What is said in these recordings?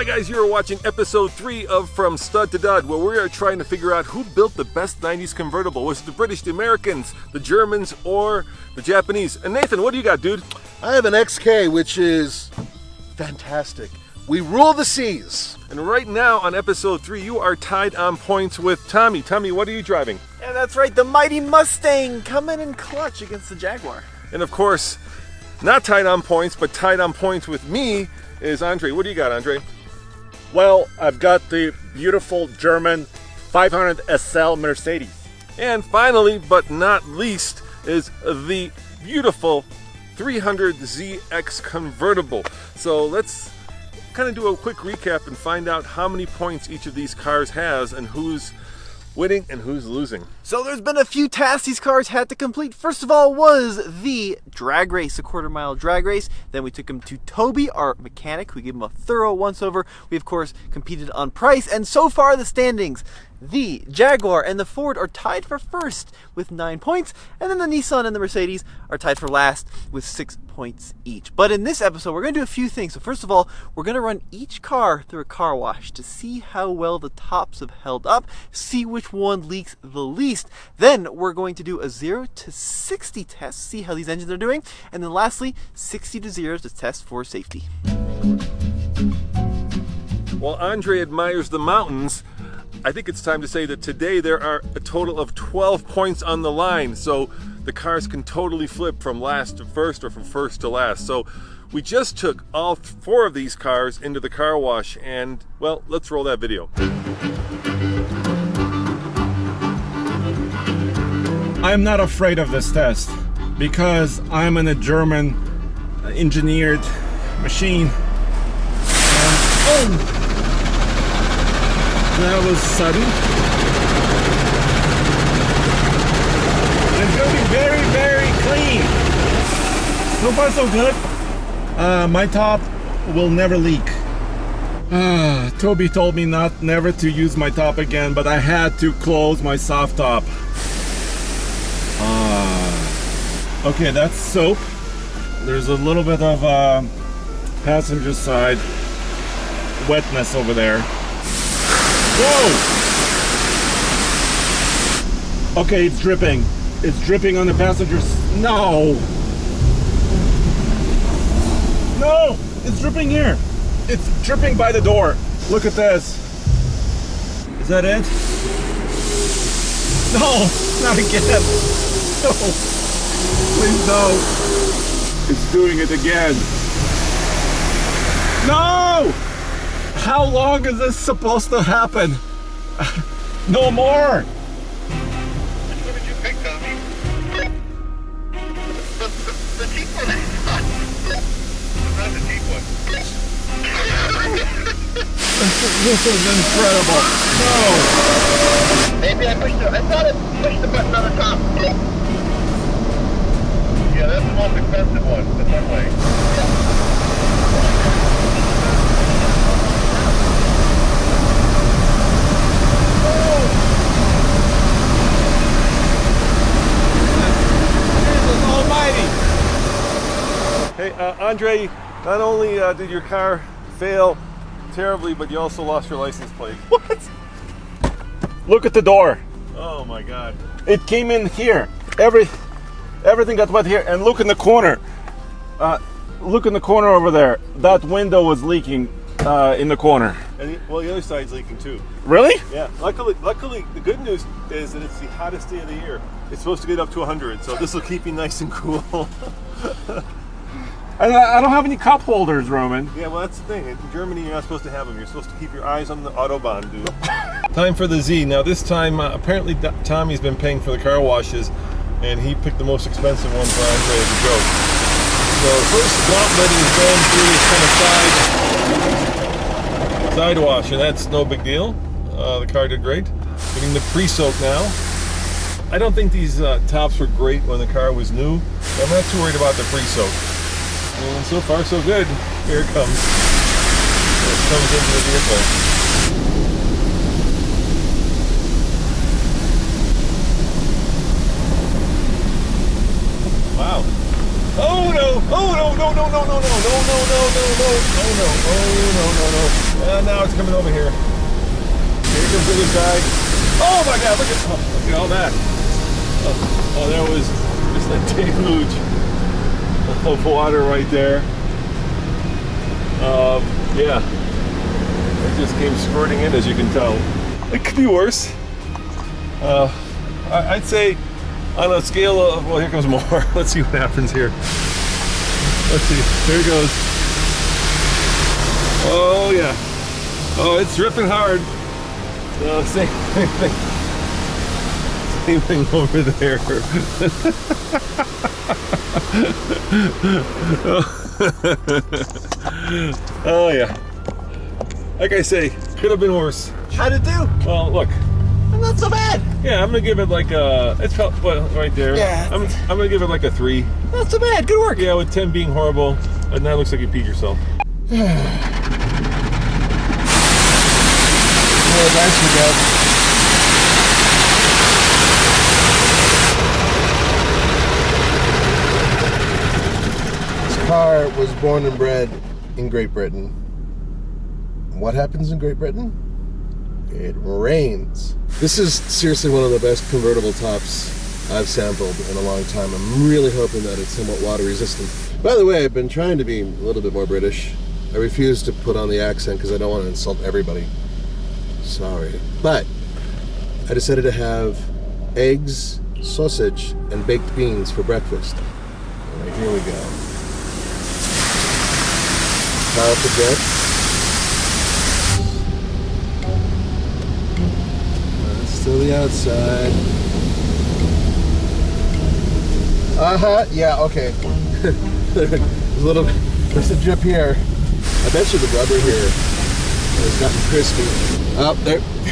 guys, you are watching episode 3 of From Stud to Dud, where we are trying to figure out who built the best 90s convertible. Was it the British, the Americans, the Germans, or the Japanese? And Nathan, what do you got, dude? I have an XK, which is fantastic. We rule the seas. And right now on episode 3, you are tied on points with Tommy. Tommy, what are you driving? Yeah, that's right, the mighty Mustang coming in clutch against the Jaguar. And of course, not tied on points, but tied on points with me is Andre. What do you got, Andre? Well, I've got the beautiful German 500 SL Mercedes. And finally, but not least, is the beautiful 300ZX convertible. So let's kind of do a quick recap and find out how many points each of these cars has and who's winning and who's losing. So there's been a few tasks these cars had to complete. First of all was the drag race, a quarter-mile drag race. Then we took them to Toby, our mechanic. We gave him a thorough once-over. We, of course, competed on price. And so far, the standings, the Jaguar and the Ford are tied for first with 9 points. And then the Nissan and the Mercedes are tied for last with 6 points each. But in this episode, we're going to do a few things. So first of all, we're going to run each car through a car wash to see how well the tops have held up, see which one leaks the least. Then we're going to do a 0 to 60 test, see how these engines are doing. And then lastly, 60 to 0 to test for safety. While Andre admires the mountains, I think it's time to say that today there are a total of 12 points on the line. So the cars can totally flip from last to first or from first to last. So we just took all 4 of these cars into the car wash and, well, let's roll that video. I'm not afraid of this test because I'm in a German engineered machine. And, that was sudden. It's going to be very, very clean. So far, so good. My top will never leak. Toby told me never to use my top again, but I had to close my soft top. Okay, that's soap. There's a little bit of passenger side wetness over there. Whoa! Okay, it's dripping. It's dripping on the passengers. No! No! It's dripping here. It's dripping by the door. Look at this. Is that it? No! Not again. No! Please no. It's doing it again. No! How long is this supposed to happen? No more! Which one did you pick, Tommy? The cheap one, I thought. Not the cheap one. This is incredible. No! Maybe I thought I pushed the button on the top. Yeah, that's the most expensive one. That's that way. Hey, Andre, not only did your car fail terribly, but you also lost your license plate. What? Look at the door. Oh my God. It came in here. Everything got wet here. And look in the corner. Look in the corner over there. That window was leaking in the corner. And the other side's leaking too. Really? Yeah. Luckily, the good news is that it's the hottest day of the year. It's supposed to get up to 100, so this will keep you nice and cool. I don't have any cup holders, Roman. Yeah, well, that's the thing. In Germany, you're not supposed to have them. You're supposed to keep your eyes on the Autobahn, dude. Time for the Z. Now, this time, apparently, Tommy's been paying for the car washes, and he picked the most expensive one for Andre as a joke. So, first gauntlet is going through this kind of side wash, and that's no big deal. The car did great. Getting the pre-soak now. I don't think these tops were great when the car was new. I'm not too worried about the pre-soak. And so far, so good. Here it comes. It comes into the vehicle. Wow. Oh no! Oh no! No! No! No! No! No! No! No! No! No! No! no. And now it's coming over here. Here comes the other side. Oh my God, look at all that. Oh, there was just a deluge of water right there. Yeah. It just came squirting in, as you can tell. It could be worse. I'd say on a scale of, well, here comes more. Let's see what happens here. Let's see, there it goes. Oh yeah. Oh, it's dripping hard. So same thing. Same thing over there. Oh yeah. Like I say, could have been worse. How'd it do? Well, look. Not so bad. Yeah, I'm gonna give it like a. It's felt well, right there. Yeah. I'm gonna give it like a 3. Not so bad. Good work. Yeah, with 10 being horrible, and that looks like you peed yourself. Oh, thanks for that. This car was born and bred in Great Britain. What happens in Great Britain? It rains. This is seriously one of the best convertible tops I've sampled in a long time. I'm really hoping that it's somewhat water resistant. By the way, I've been trying to be a little bit more British. I refuse to put on the accent because I don't want to insult everybody. Sorry. But I decided to have eggs, sausage, and baked beans for breakfast. All right, here we go. Powerful jet. Still the outside. Yeah, okay. There's a drip here. I bet you the rubber here has gotten crispy. Oh,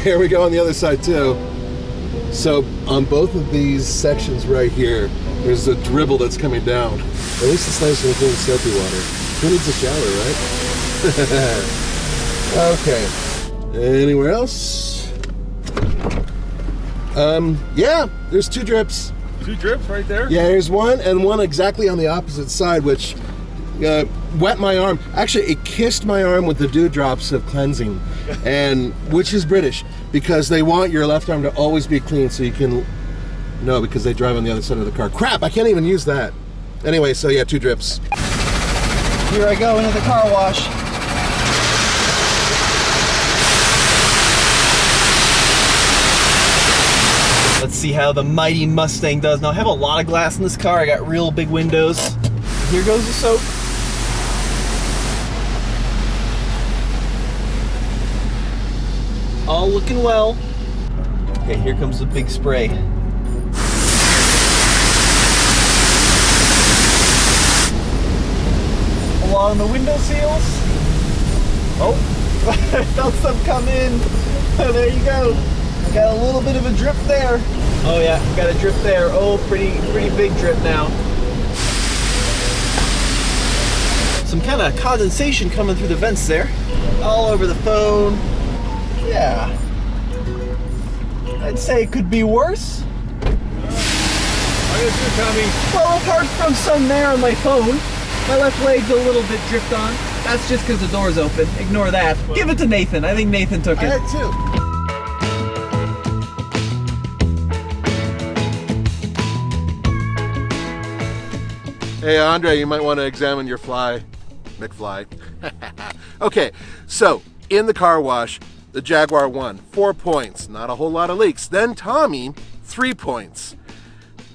here we go on the other side too. So on both of these sections right here, there's a dribble that's coming down. At least it's nice and clean soapy water. Who needs a shower, right? Okay. Anywhere else? Yeah, there's 2 drips. 2 drips right there? Yeah, here's one, and one exactly on the opposite side, which wet my arm. Actually, it kissed my arm with the dewdrops of cleansing, and which is British, because they want your left arm to always be clean so you can... No, because they drive on the other side of the car. Crap, I can't even use that. Anyway, so yeah, 2 drips. Here I go into the car wash. Let's see how the mighty Mustang does. Now, I have a lot of glass in this car. I got real big windows. Here goes the soap. All looking well. Okay, here comes the big spray. Along the window seals. Oh, I felt some come in. There you go. Got a little bit of a drip there. Oh yeah, got a drip there. Oh, pretty big drip now. Some kind of condensation coming through the vents there. All over the phone. Yeah. I'd say it could be worse. How you doing, Tommy? Well, apart from some there on my phone, my left leg's a little bit dripped on. That's just because the door's open. Ignore that. Give it to Nathan. I think Nathan took I it. had 2. Hey, Andre, you might want to examine your fly. McFly. Okay, so in the car wash, the Jaguar won 4 points, not a whole lot of leaks. Then Tommy, 3 points.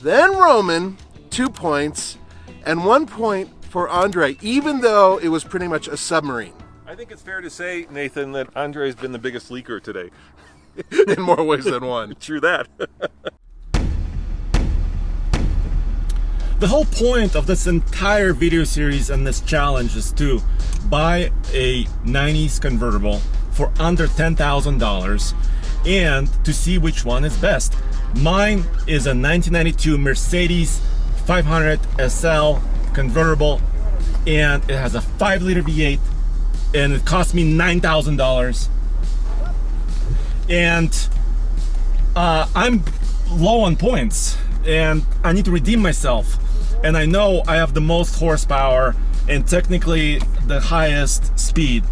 Then Roman, 2 points, and 1 point for Andre, even though it was pretty much a submarine. I think it's fair to say, Nathan, that Andre's been the biggest leaker today. In more ways than one. True that. The whole point of this entire video series and this challenge is to buy a 90s convertible for under $10,000 and to see which one is best. Mine is a 1992 Mercedes 500 SL convertible, and it has a 5-liter V8, and it cost me $9,000. And I'm low on points, and I need to redeem myself. And I know I have the most horsepower and technically the highest speed.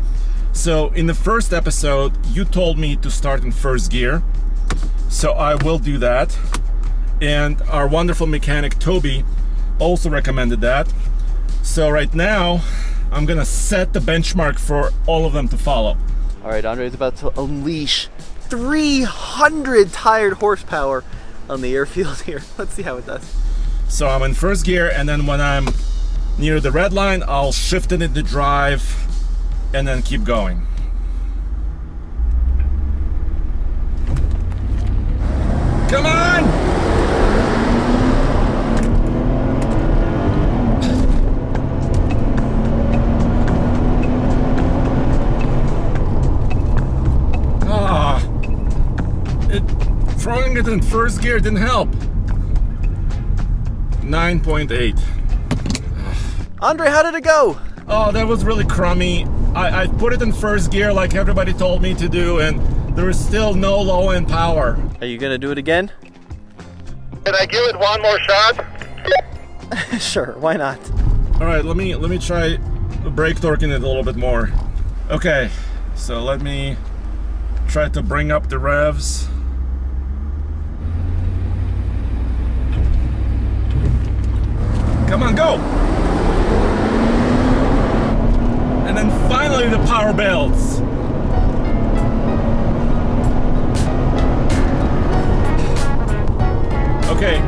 So in the first episode, you told me to start in first gear. So I will do that. And our wonderful mechanic, Toby, also recommended that. So right now, I'm gonna set the benchmark for all of them to follow. All right, Andre is about to unleash 300 tired horsepower on the airfield here. Let's see how it does. So I'm in first gear, and then when I'm near the red line, I'll shift it into drive and then keep going. Come on! Throwing it in first gear didn't help. 9.8. Andre, how did it go? Oh, that was really crummy. I put it in first gear like everybody told me to do, and there was still no low end power. Are you gonna do it again? Can I give it one more shot? Sure, why not? All right, let me try brake torquing it a little bit more. Okay, so let me try to bring up the revs. Come on, go! And then finally the power builds. Okay,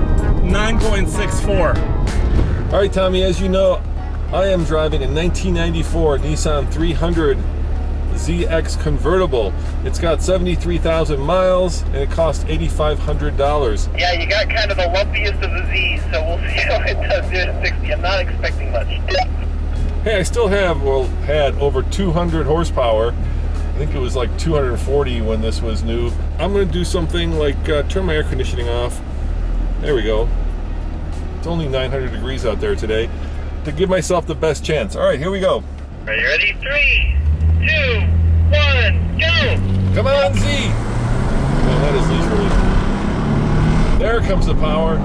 9.64. All right, Tommy, as you know, I am driving a 1994 Nissan 300 ZX convertible. It's got 73,000 miles and it cost $8,500. Yeah, you got kind of the lumpiest of the Z's, so we'll see how it does 0 to 60. I'm not expecting much. Hey, I still had over 200 horsepower. I think it was like 240 when this was new. I'm gonna do something like turn my air conditioning off. There we go. It's only 900 degrees out there today to give myself the best chance. All right, here we go. Are you ready? 3, 2, 1, go! Come on, Z! Oh, that is leisurely. There comes the power.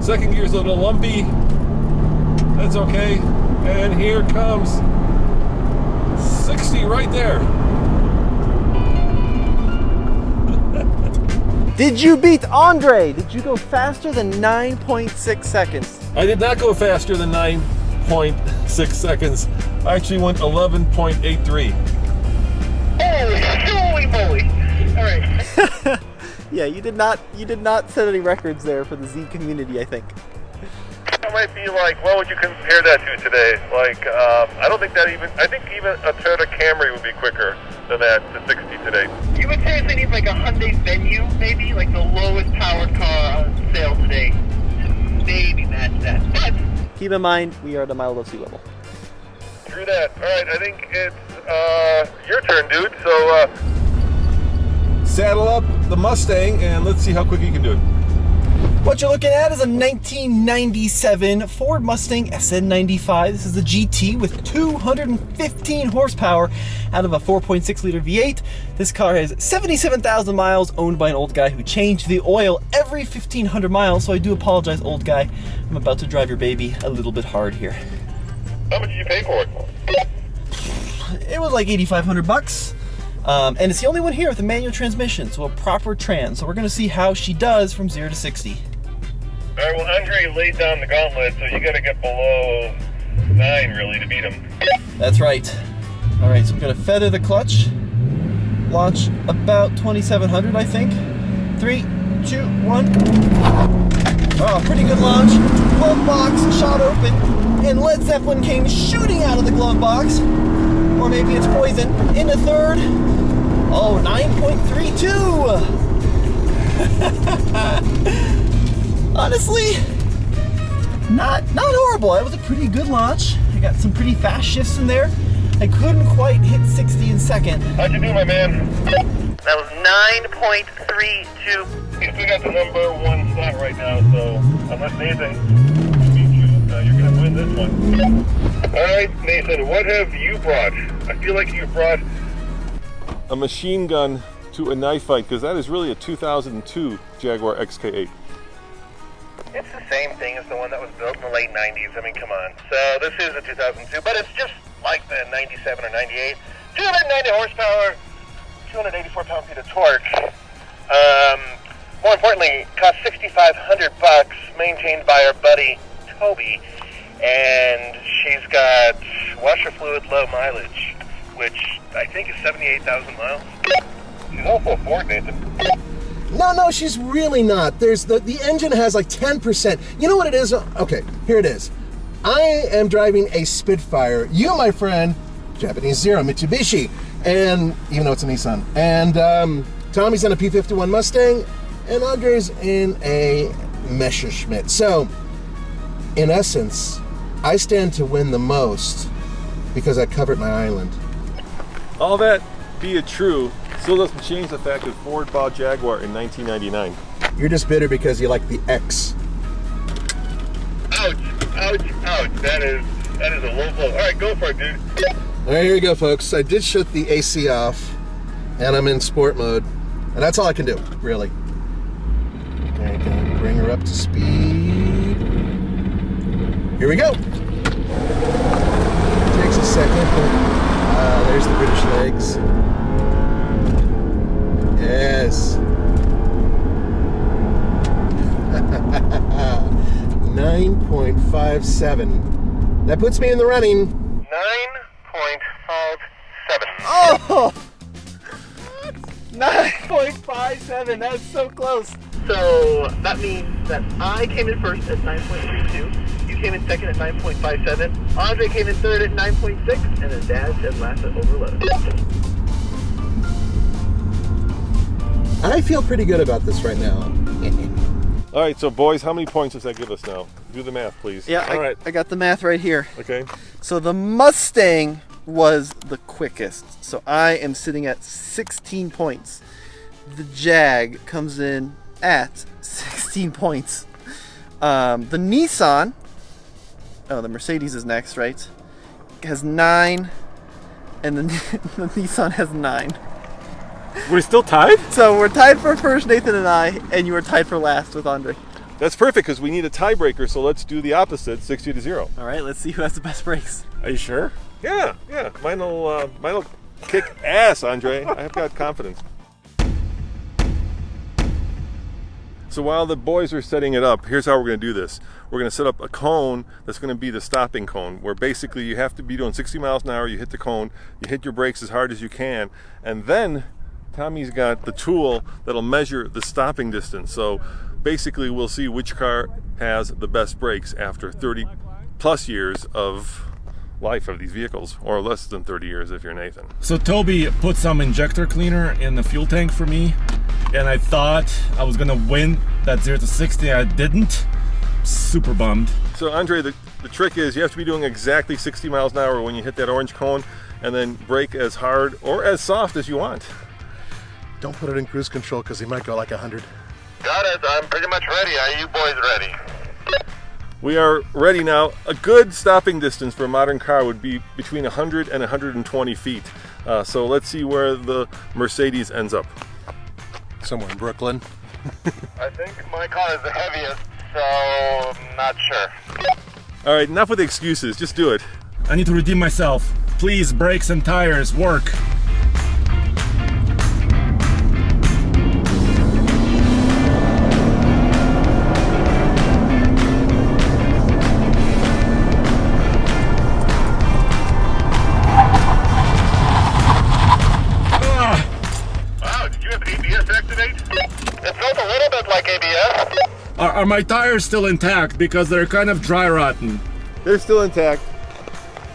Second gear's a little lumpy. That's okay. And here comes 60 right there. Did you beat Andre? Did you go faster than 9.6 seconds? I did not go faster than 9.6 seconds. I actually went 11.83. Holy moly! All right. Yeah, you did not set any records there for the Z community, I think. That might be like, what would you compare that to today? Like, I don't think that I think even a Toyota Camry would be quicker than that to 60 today. You would seriously need like a Hyundai Venue, maybe? Like the lowest powered car on sale today. To maybe match that. But Keep in mind, we are at a mile above sea level. Through that. All right, I think it's your turn, dude. So, Saddle up the Mustang and let's see how quick you can do it. What you're looking at is a 1997 Ford Mustang SN95. This is the GT with 215 horsepower out of a 4.6 liter V8. This car has 77,000 miles, owned by an old guy who changed the oil every 1,500 miles. So I do apologize, old guy. I'm about to drive your baby a little bit hard here. how much did you pay for it? It was like 8,500 bucks. And it's the only one here with a manual transmission, so a proper trans. So we're gonna see how she does from 0 to 60. All right, well, Andre laid down the gauntlet, so you got to get below 9 really to beat him. That's right. All right, so I'm gonna feather the clutch. Launch about 2,700, I think. 3, 2, 1. Oh, pretty good launch. Glove box shot open, and Led Zeppelin came shooting out of the glove box. Or maybe it's poison. Into third. Oh, 9.32. Honestly, not horrible. It was a pretty good launch. I got some pretty fast shifts in there. I couldn't quite hit 60 in second. How'd you do, my man? that was 9.32. You still got the number 1 slot right now, so unless Nathan beats you, you're going to win this one. All right, Nathan, what have you brought? I feel like you brought A machine gun to a knife fight, because that is really a 2002 Jaguar XK8. It's the same thing as the one that was built in the late 90s. I mean, come on. So this is a 2002, but it's just like the 97 or 98. 290 horsepower, 284 pound-feet of torque. More importantly, cost $6,500, maintained by our buddy Toby, and she's got washer fluid low mileage, which I think is 78,000 miles. She's also a Ford, Nathan. No, she's really not. There's the engine has like 10%. You know what it is? Okay, here it is. I am driving a Spitfire. You, my friend, Japanese Zero Mitsubishi, and even though it's a Nissan. And Tommy's in a P51 Mustang, and Andre's in a Messerschmitt. So, in essence, I stand to win the most because I covered my island. All that be it true, still doesn't change the fact that Ford bought Jaguar in 1999. You're just bitter because you like the X. Ouch, ouch, ouch. That is a low blow. All right, go for it, dude. All right, here we go, folks. I did shut the AC off, and I'm in sport mode, and that's all I can do, really. Okay, gonna bring her up to speed. Here we go. Takes a second, but there's the British legs. Yes. 9.57. That puts me in the running. 9.57. Oh! 9.57. That's so close. So that means that I came in first at 9.32. You came in second at 9.57. Andre came in third at 9.6, and then Dad said last at over 11. I feel pretty good about this right now. All right, so boys, how many points does that give us now? Do the math, please. Yeah, All right. I got the math right here. Okay. So the Mustang was the quickest. So I am sitting at 16 points. The Jag comes in at 16 points. The Nissan, the Mercedes is next, right? Has 9, and the Nissan has 9. We're still tied? So we're tied for first, Nathan and I, and you were tied for last with Andre. That's perfect because we need a tiebreaker, so let's do the opposite, 60-0. All right, let's see who has the best brakes. Are you sure? Yeah. Mine'll kick ass, Andre. I've got confidence. So while the boys are setting it up, here's how we're going to do this. We're going to set up a cone that's going to be the stopping cone, where basically you have to be doing 60 miles an hour, you hit the cone, you hit your brakes as hard as you can, and then Tommy's got the tool that'll measure the stopping distance. So basically we'll see which car has the best brakes after 30 plus years of life of these vehicles, or less than 30 years if you're Nathan. So Toby put some injector cleaner in the fuel tank for me, and I thought I was gonna win that 0 to 60. I didn't. Super bummed. So Andre, the trick is you have to be doing exactly 60 miles an hour when you hit that orange cone, and then brake as hard or as soft as you want. Don't put it in cruise control because he might go like 100. Got it. I'm pretty much ready. Are you boys ready? We are ready now. A good stopping distance for a modern car would be between 100 and 120 feet. So let's see where the Mercedes ends up. Somewhere in Brooklyn. I think my car is the heaviest, so I'm not sure. All right, enough with the excuses. Just do it. I need to redeem myself. Please, brakes and tires, work. Wow, did you have ABS activate? It felt a little bit like ABS. Are my tires still intact? Because they're kind of dry rotten. They're still intact.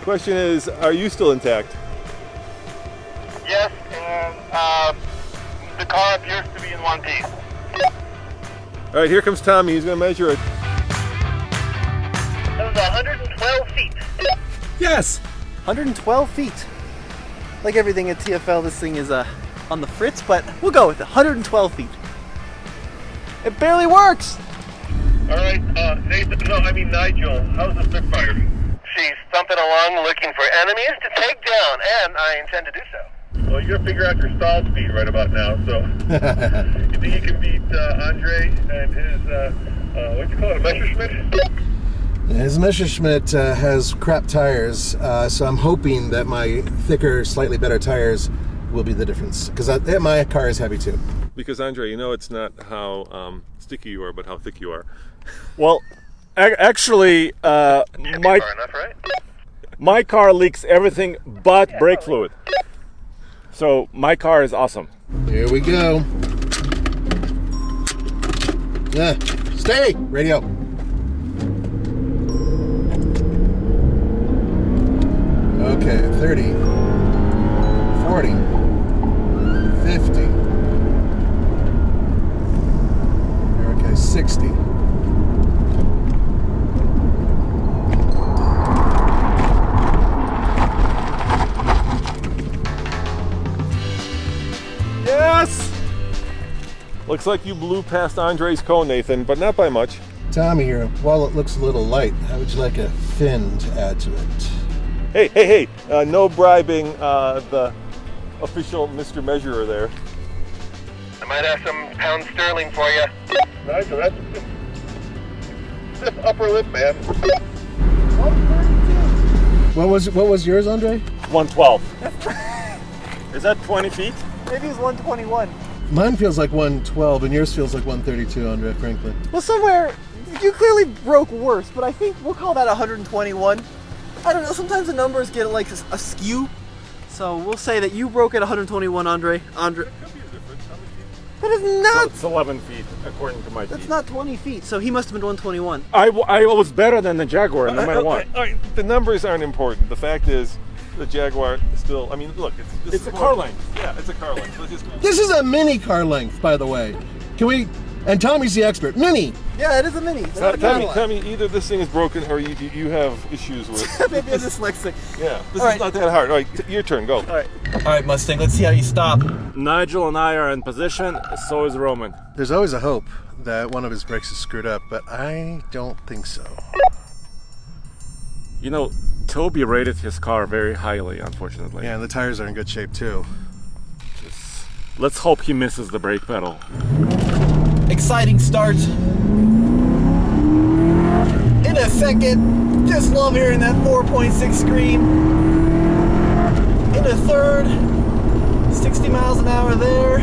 Question is, are you still intact? Yes, and the car appears to be in one piece. All right, here comes Tommy. He's going to measure it. That was 112 feet. Yes. 112 feet. Like everything at TFL, this thing is on the fritz, but we'll go with it. 112 feet. It barely works. All right, Nigel, how's the Spitfire? She's thumping along looking for enemies to take down, and I intend to do so. Well, you're going to figure out your stall speed right about now, so you think you can beat Andre and his What'd you call it, a Messerschmitt? His Messerschmitt has crap tires, so I'm hoping that my thicker, slightly better tires will be the difference. Because my car is heavy too. Because Andre, you know it's not how sticky you are, but how thick you are. Well, actually, Far enough, right? my car leaks everything but brake fluid. So my car is awesome. Here we go. Stay! Radio. Okay, 30, 40, 50. Okay, 60. Yes! Looks like you blew past Andre's cone, Nathan, but not by much. Tommy here, while it looks a little light, how would you like a fin to add to it? Hey, no bribing the official Mr. Measurer there. I might have some pound sterling for you. Nice, that's upper lip, man. What was yours, Andre? 112. Is that 20 feet? Maybe it's 121. Mine feels like 112, and yours feels like 132, Andre, frankly. Well, somewhere you clearly broke worse, but I think we'll call that 121. I don't know. Sometimes the numbers get like askew, so we'll say that you broke at 121, Andre. Andre. Could be a difference. How many feet? That is not. It's 11 feet, according to my feet. That's not 20 feet. So he must have been 121. I was better than the Jaguar, no matter what. All right, the numbers aren't important. The fact is, the Jaguar still. I mean, look, It's a car length. Yeah, it's a car length. Let's just. This is a mini car length, by the way. Can we? And Tommy's the expert. Mini. Yeah, it is a mini. It's not a Cadillac. Tommy, either this thing is broken or you have issues with. Maybe I'm dyslexic. Yeah, this All is right. not that hard. All right, your turn. Go. All right, Mustang. Let's see how you stop. Nigel and I are in position, so is Roman. There's always a hope that one of his brakes is screwed up, but I don't think so. You know, Toby rated his car very highly, unfortunately. Yeah, and the tires are in good shape too. Let's hope he misses the brake pedal. Exciting start. In a second, just love hearing that 4.6 scream. In a third, 60 miles an hour there.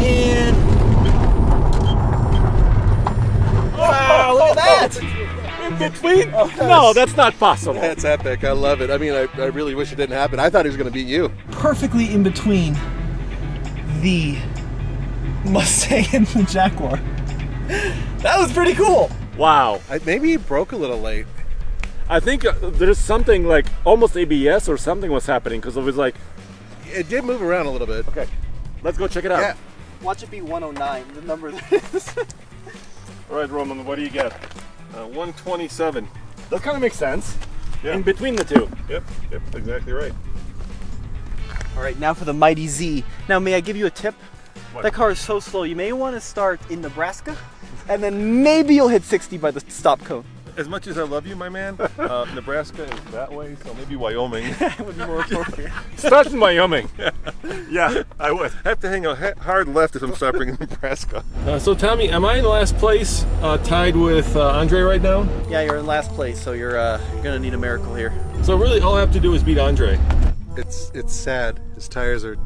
And wow, look at that! In between? No, that's not possible. That's epic. I love it. I mean, I really wish it didn't happen. I thought he was going to beat you. Perfectly in between the Mustang and the Jaguar. That was pretty cool. Wow. Maybe he broke a little late. I think there's something like almost ABS or something was happening because it was like, It did move around a little bit. okay, let's go check it out. Yeah. Watch it be 109, the number that is. All right, Roman, what do you get? 127. That kind of makes sense. Yeah. In between the two. Yep, exactly right. All right, now for the Mighty Z. Now, may I give you a tip? What? That car is so slow. You may want to start in Nebraska, and then maybe you'll hit 60 by the stop cone. As much as I love you, my man, Nebraska is that way, so maybe Wyoming. It would be more appropriate. Start in Wyoming. Yeah, I would. I have to hang a hard left if I'm stopping in Nebraska. So Tommy, am I in last place, tied with Andre right now? Yeah, you're in last place, so you're gonna need a miracle here. So really, all I have to do is beat Andre. It's sad. His tires are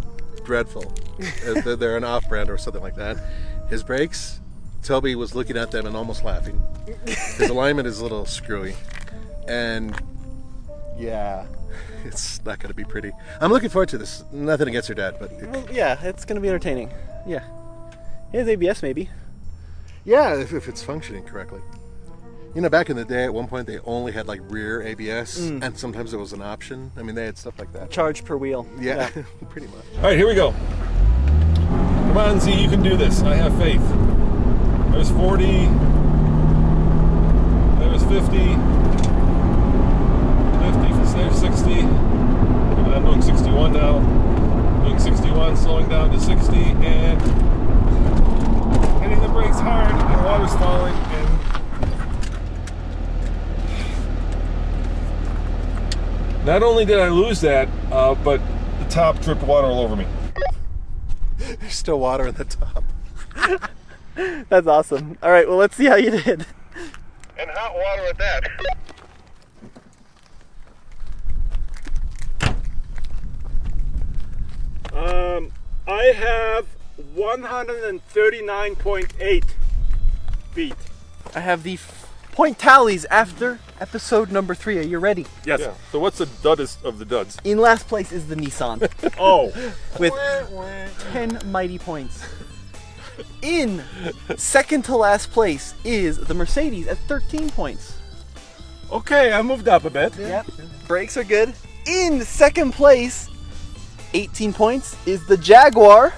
dreadful. They're an off-brand or something like that. His brakes, Toby was looking at them and almost laughing. His alignment is a little screwy. And yeah, it's not going to be pretty. I'm looking forward to this. Nothing against her dad, but Well, yeah, it's gonna be entertaining. Yeah. He has ABS, maybe. yeah, if it's functioning correctly. You know, back in the day, at one point, they only had like rear ABS, and sometimes it was an option. I mean, they had stuff like that. Charge per wheel. Yeah, pretty much. All right, here we go. Come on, Z, you can do this. I have faith. There's 40. There's 50. 50. There's 60. And I'm doing 61 now. Doing 61, slowing down to 60, and hitting the brakes hard, and the water's falling, and not only did I lose that, but the top dripped water all over me. There's still water in the top. That's awesome. All right, well, let's see how you did. And hot water at that. I have 139.8 feet. I have the point tallies after episode number 3. Are you ready? Yes. Yeah. So what's the duddest of the duds? In last place is the Nissan Oh. with 10 mighty points. In second to last place is the Mercedes at 13 points. Okay, I moved up a bit. Yep. Brakes are good. In second place, 18 points, is the Jaguar.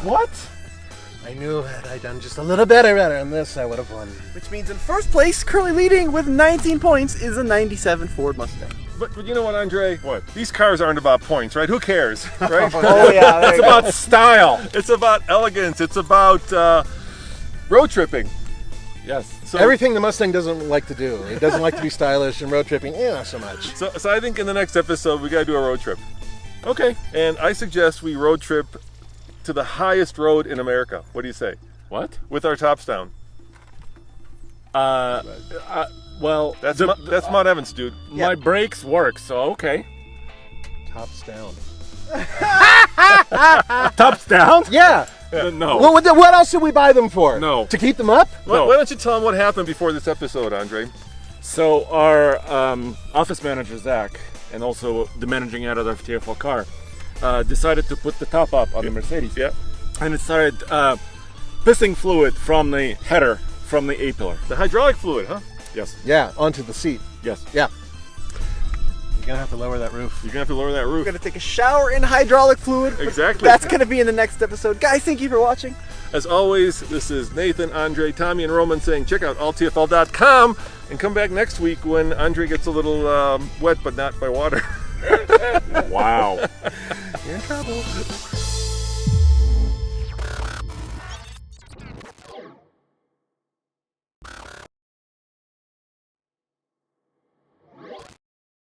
What? I knew had I done just a little better on this, I would have won. Which means in first place, currently leading with 19 points, is a 97 Ford Mustang. But you know what, Andre? What? These cars aren't about points, right? Who cares, right? Oh yeah, there It's you go. about style. It's about elegance. It's about road tripping. Yes. So Everything the Mustang doesn't like to do. It doesn't like to be stylish and road tripping, not so much. So I think in the next episode we gotta do a road trip. Okay. And I suggest we road trip to the highest road in America. What do you say? What? With our tops down. Well, That's Mount Evans, dude. my brakes work, so okay. Tops down. Tops down? Yeah. No. Well, what else should we buy them for? No. To keep them up? Why don't you tell them what happened before this episode, Andre? So our office manager, Zach, and also the managing editor of TFL Car, decided to put the top up on the Mercedes. Yeah. And it started pissing fluid from the header, from the A-pillar. The hydraulic fluid, huh? Yes. Yeah, onto the seat. Yes. Yeah. You're gonna have to lower that roof. You're gonna have to lower that roof. We're gonna take a shower in hydraulic fluid. Exactly. That's gonna be in the next episode. Guys, thank you for watching. As always, this is Nathan, Andre, Tommy, and Roman saying check out alltfl.com and come back next week when Andre gets a little wet, but not by water. Wow. You're in trouble.